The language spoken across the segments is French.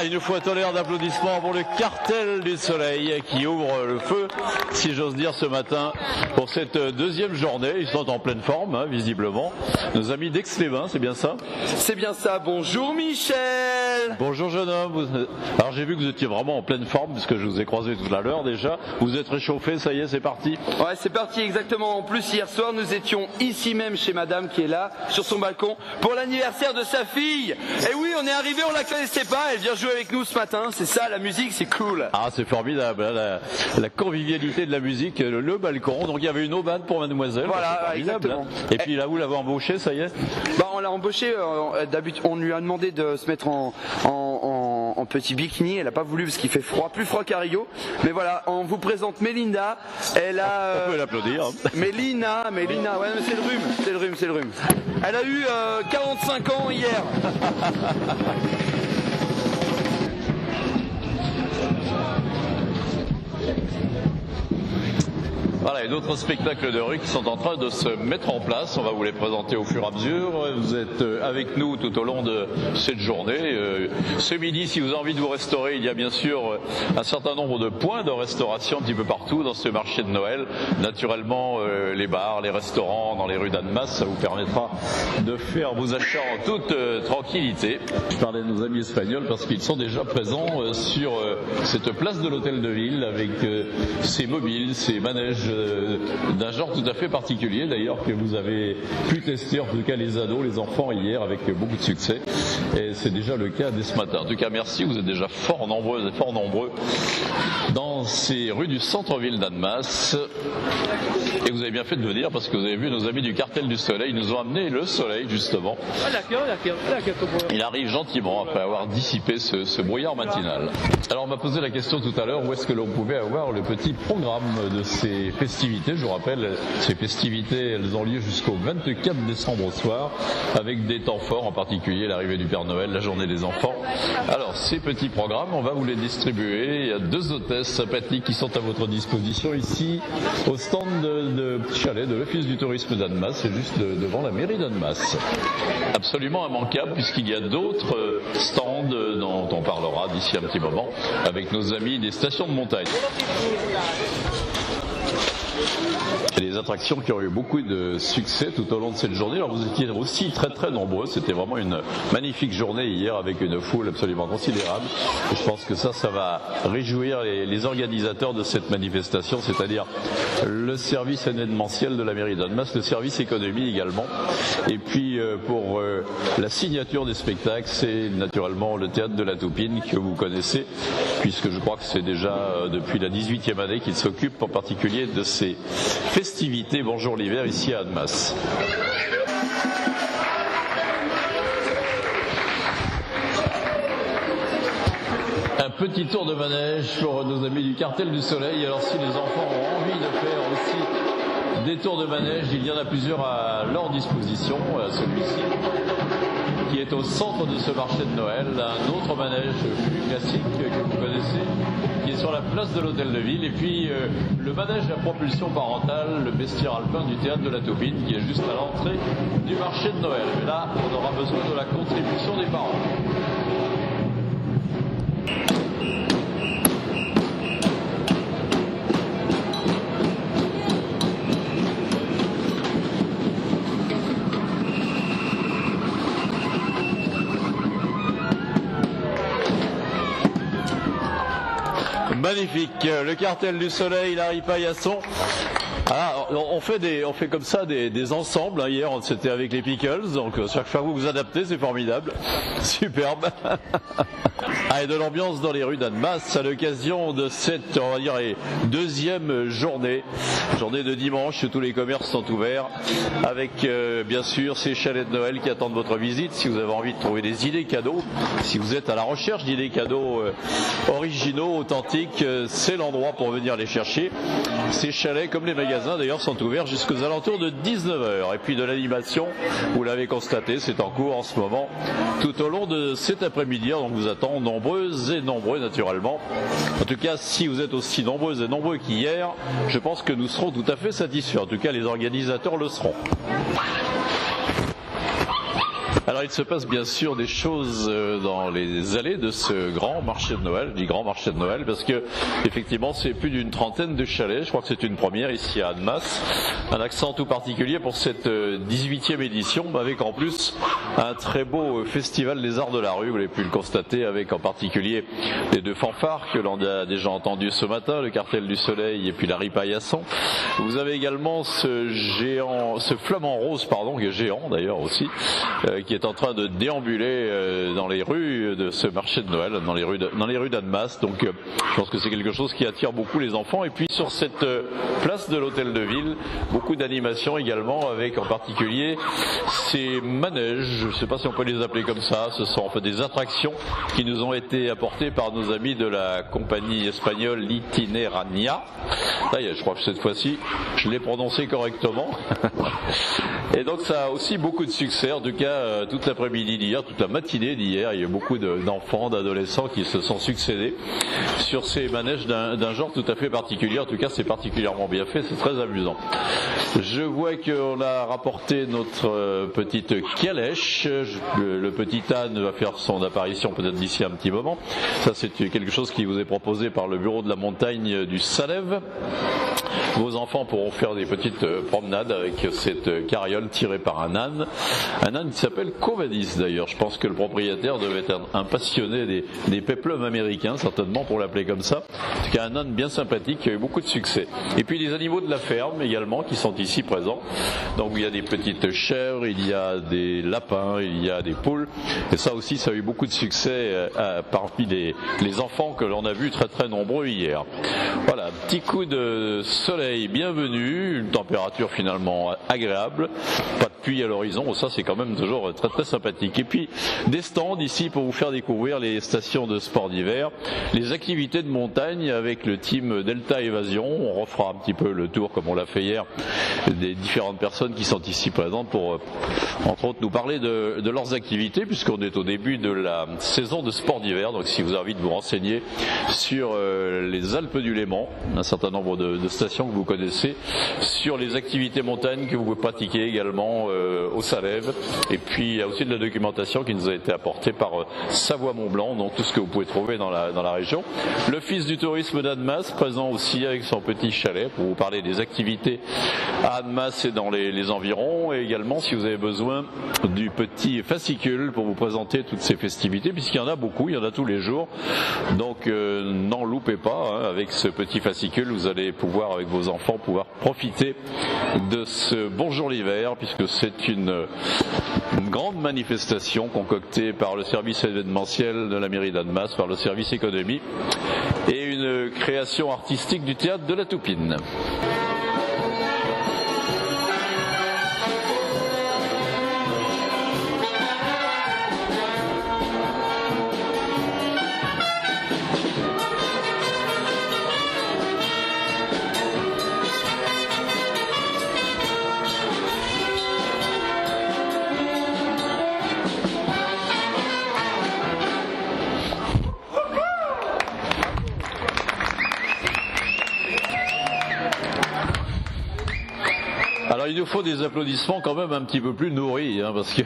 Voilà, une fois tonnerre d'applaudissements pour le Cartel du Soleil qui ouvre le feu, si j'ose dire, ce matin pour cette deuxième journée. Ils sont en pleine forme, hein, visiblement. Nos amis d'Aix-les-Bains, c'est bien ça? C'est bien ça. Bonjour Michel. Bonjour jeune homme. Alors j'ai vu que vous étiez vraiment en pleine forme puisque je vous ai croisé tout à l'heure déjà. Vous êtes réchauffé, ça y est, c'est parti? Ouais, c'est parti exactement. En plus, hier soir, nous étions ici même chez madame qui est là, sur son balcon, pour l'anniversaire de sa fille. Et oui, on est arrivé, on la connaissait pas. Elle vient jouer avec nous ce matin. C'est ça, la musique, c'est cool. Ah, c'est formidable, hein, la convivialité de la musique, le balcon. Donc il y avait une aubade pour mademoiselle. Voilà, exactement. Hein. Et puis là, vous l'avez embauché, ça y est? Bah, on l'a embauché. D'habitude, on lui a demandé de se mettre en petit bikini. Elle a pas voulu parce qu'il fait froid, plus froid qu'à Rio. Mais voilà, on vous présente Mélinda. Elle a. On peut l'applaudir. Hein. Mélina, ouais, mais c'est le rhume. Elle a eu 45 ans hier. Voilà, et d'autres spectacles de rue qui sont en train de se mettre en place. On va vous les présenter au fur et à mesure. Vous êtes avec nous tout au long de cette journée. Ce midi, si vous avez envie de vous restaurer, il y a bien sûr un certain nombre de points de restauration un petit peu partout dans ce marché de Noël. Naturellement, les bars, les restaurants dans les rues d'Annemasse, ça vous permettra de faire vos achats en toute tranquillité. Je parlais de nos amis espagnols parce qu'ils sont déjà présents sur cette place de l'hôtel de ville avec ces mobiles, ces manèges d'un genre tout à fait particulier d'ailleurs que vous avez pu tester, en tout cas les ados, les enfants hier avec beaucoup de succès, et c'est déjà le cas dès ce matin. En tout cas merci, vous êtes déjà fort nombreux et fort nombreux dans ces rues du centre-ville d'Annemasse, et vous avez bien fait de venir parce que vous avez vu nos amis du Cartel du Soleil, ils nous ont amené le soleil justement. Il arrive gentiment après avoir dissipé ce brouillard matinal. Alors on m'a posé la question tout à l'heure, où est-ce que l'on pouvait avoir le petit programme de ces festivités. Je vous rappelle, ces festivités, elles ont lieu jusqu'au 24 décembre au soir, avec des temps forts, en particulier l'arrivée du Père Noël, la journée des enfants. Alors, ces petits programmes, on va vous les distribuer. Il y a deux hôtesses sympathiques qui sont à votre disposition ici, au stand de chalet de l'Office du tourisme d'Annemasse, c'est juste devant la mairie d'Annemasse. Absolument immanquable, puisqu'il y a d'autres stands dont on parlera d'ici un petit moment, avec nos amis des stations de montagne. Des attractions qui ont eu beaucoup de succès tout au long de cette journée. Alors vous étiez aussi très très nombreux, c'était vraiment une magnifique journée hier avec une foule absolument considérable. Et je pense que ça va réjouir les organisateurs de cette manifestation, c'est-à-dire le service événementiel de la mairie d'Annemasse, le service économie également. Et puis pour la signature des spectacles, c'est naturellement le théâtre de la Toupine que vous connaissez, puisque je crois que c'est déjà depuis la 18e année qu'il s'occupe en particulier de ces festivités Bonjour l'hiver ici à Annemasse. Un petit tour de manège pour nos amis du Cartel du Soleil. Alors si les enfants ont envie de faire aussi des tours de manège, il y en a plusieurs à leur disposition. Celui-ci qui est au centre de ce marché de Noël, un autre manège plus classique que vous connaissez, qui est sur la place de l'hôtel de ville, et puis le manège à propulsion parentale, le bestiaire alpin du théâtre de la Taupine, qui est juste à l'entrée du marché de Noël. Mais là, on aura besoin de la contribution des parents. Magnifique, le Cartel du Soleil, Larry Paillasson. Alors, on fait comme ça des ensembles. Hein. Hier, c'était avec les Pickles, donc chaque fois que vous vous adaptez, c'est formidable, superbe. Ah, et de l'ambiance dans les rues d'Annemasse à l'occasion de cette, on va dire, deuxième journée de dimanche où tous les commerces sont ouverts, avec bien sûr ces chalets de Noël qui attendent votre visite. Si vous avez envie de trouver des idées cadeaux, si vous êtes à la recherche d'idées cadeaux originaux, authentiques, c'est l'endroit pour venir les chercher. Ces chalets, comme les magasins d'ailleurs, sont ouverts jusqu'aux alentours de 19h. Et puis de l'animation, vous l'avez constaté, c'est en cours en ce moment, tout au long de cet après-midi. Donc vous attend nombreuses et nombreux naturellement. En tout cas, si vous êtes aussi nombreuses et nombreux qu'hier, je pense que nous serons tout à fait satisfaits. En tout cas, les organisateurs le seront. Alors il se passe bien sûr des choses dans les allées de ce grand marché de Noël. Je dis grand marché de Noël parce que effectivement c'est plus d'une trentaine de chalets. Je crois que c'est une première ici à Annemasse. Un accent tout particulier pour cette 18e édition, avec en plus un très beau festival des arts de la rue. Vous l'avez pu le constater avec en particulier les deux fanfares que l'on a déjà entendus ce matin, le Cartel du Soleil et puis la Ripaillasson. Vous avez également ce flamant rose, qui est géant d'ailleurs aussi, qui est en train de déambuler dans les rues de ce marché de Noël, dans les rues d'Annemasse. Donc je pense que c'est quelque chose qui attire beaucoup les enfants. Et puis sur cette place de l'hôtel de ville, beaucoup d'animations également, avec en particulier ces manèges, je ne sais pas si on peut les appeler comme ça, ce sont en fait des attractions qui nous ont été apportées par nos amis de la compagnie espagnole L'Itinerania. Ça y est, je crois que cette fois-ci, je l'ai prononcé correctement. Et donc ça a aussi beaucoup de succès, en tout cas toute l'après-midi d'hier, toute la matinée d'hier, il y a beaucoup d'enfants, d'adolescents qui se sont succédés sur ces manèges d'un genre tout à fait particulier. En tout cas c'est particulièrement bien fait, c'est très amusant. Je vois qu'on a rapporté notre petite calèche, le petit âne va faire son apparition peut-être d'ici un petit moment. Ça c'est quelque chose qui vous est proposé par le bureau de la montagne du Salève. Vos enfants pourront faire des petites promenades avec cette carriole tirée par un âne qui s'appelle Covadis d'ailleurs. Je pense que le propriétaire devait être un passionné des péplums américains, certainement pour l'appeler comme ça. En tout cas un âne bien sympathique qui a eu beaucoup de succès. Et puis les animaux de la ferme également qui sont ici présents. Donc il y a des petites chèvres, il y a des lapins, il y a des poules. Et ça aussi ça a eu beaucoup de succès parmi les enfants que l'on a vus très très nombreux hier. Voilà, un petit coup de soleil bienvenu, une température finalement agréable, pas de pluie à l'horizon, ça c'est quand même toujours très très sympathique. Et puis des stands ici pour vous faire découvrir les stations de sport d'hiver, les activités de montagne avec le team Delta Évasion. On refera un petit peu le tour comme on l'a fait hier des différentes personnes qui sont ici présentes pour entre autres nous parler de leurs activités, puisqu'on est au début de la saison de sport d'hiver. Donc si vous avez envie de vous renseigner sur les Alpes du Léman, un certain nombre de stations que vous connaissez, sur les activités montagne que vous pouvez pratiquer également au Salève. Et puis il y a aussi de la documentation qui nous a été apportée par Savoie-Mont-Blanc, donc tout ce que vous pouvez trouver dans la région. L'Office du tourisme d'Annemasse présent aussi avec son petit chalet pour vous parler des activités à Annemasse et dans les environs, et également si vous avez besoin du petit fascicule pour vous présenter toutes ces festivités, puisqu'il y en a beaucoup, il y en a tous les jours. Donc n'en loupez pas, avec ce petit fascicule vous allez pouvoir avec vos enfants profiter de ce Bonjour l'hiver, puisque c'est une grande manifestation concoctée par le service événementiel de la mairie d'Annemasse, par le service économie, et une création artistique du théâtre de la Toupine. Alors il nous faut des applaudissements quand même un petit peu plus nourris, parce que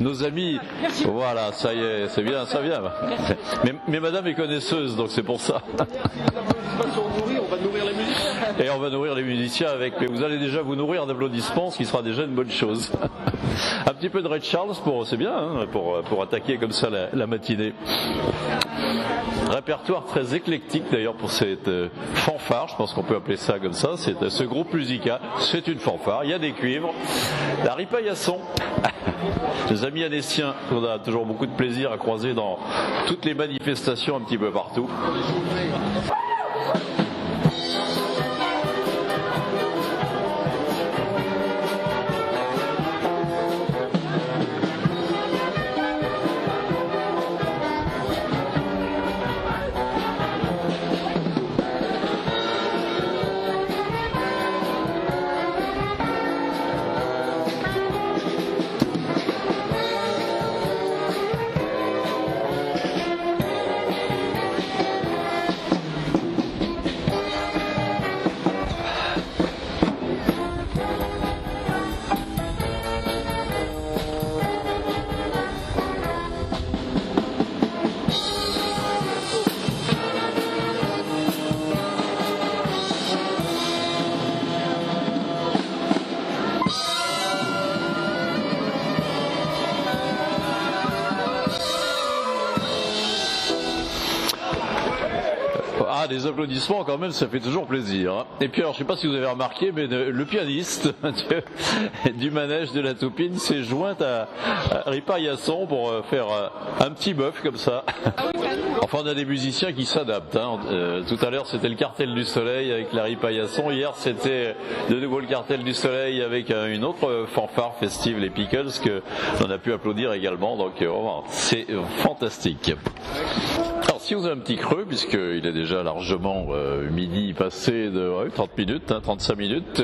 nos amis, voilà, ça y est, c'est bien, ça vient. Mais madame est connaisseuse, donc c'est pour ça. Et on va nourrir les musiciens avec, mais vous allez déjà vous nourrir d'applaudissements, ce qui sera déjà une bonne chose. Un petit peu de Ray Charles, c'est bien, pour attaquer comme ça la matinée. Répertoire très éclectique d'ailleurs pour cette fanfare, je pense qu'on peut appeler ça comme ça, c'est ce groupe musical, c'est une fanfare, il y a des cuivres, la ripaillasson, les amis annéciens qu'on a toujours beaucoup de plaisir à croiser dans toutes les manifestations un petit peu partout. Ah, des applaudissements quand même, ça fait toujours plaisir. Hein. Et puis alors, je sais pas si vous avez remarqué, mais le pianiste du manège de la Toupine s'est joint à Ripaillasson pour faire un petit bœuf comme ça. Enfin, on a des musiciens qui s'adaptent. Hein. Tout à l'heure, c'était le Cartel du Soleil avec la Ripaillasson. Hier, c'était de nouveau le Cartel du Soleil avec une autre fanfare festive, les Pickles, que l'on a pu applaudir également. Donc, c'est fantastique. Alors, si vous avez un petit creux, puisqu'il est déjà largement midi passé de 30 minutes, 35 minutes,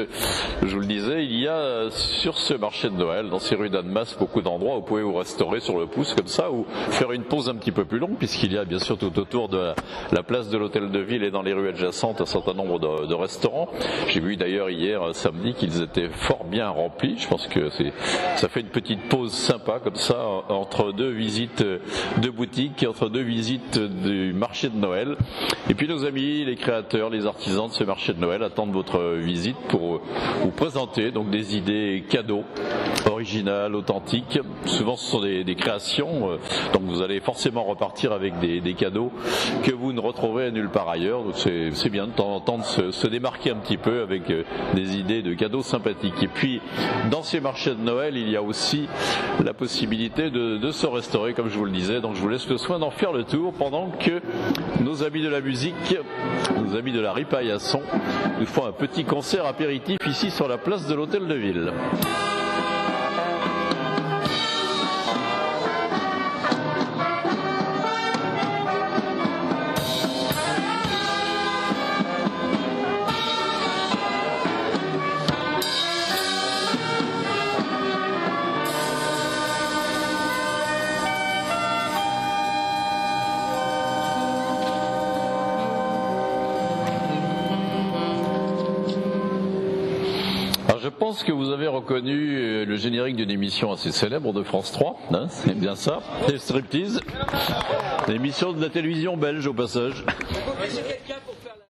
je vous le disais, il y a sur ce marché de Noël, dans ces rues d'Annemasse, beaucoup d'endroits où vous pouvez vous restaurer sur le pouce comme ça, ou faire une pause un petit peu plus longue, puisqu'il y a bien sûr tout autour de la place de l'Hôtel de Ville et dans les rues adjacentes un certain nombre de restaurants. J'ai vu d'ailleurs hier samedi qu'ils étaient fort bien remplis. Je pense que ça fait une petite pause sympa comme ça entre deux visites de boutiques, entre deux visites du marché de Noël. Et puis nos amis, les créateurs, les artisans de ce marché de Noël attendent votre visite pour vous présenter donc des idées cadeaux originales, authentiques. Souvent ce sont des créations, donc vous allez forcément repartir avec des cadeaux que vous ne retrouverez nulle part ailleurs. Donc c'est bien de temps en temps de se démarquer un petit peu avec des idées de cadeaux sympathiques. Et puis dans ces marchés de Noël, il y a aussi la possibilité de se restaurer, comme je vous le disais. Donc je vous laisse le soin d'en faire le tour pendant que nos amis de la musique, nos amis de la Ripaillasson, nous font un petit concert apéritif ici sur la place de l'Hôtel de Ville. Je pense que vous avez reconnu le générique d'une émission assez célèbre de France 3, hein, c'est bien ça, les Striptease, l'émission de la télévision belge au passage.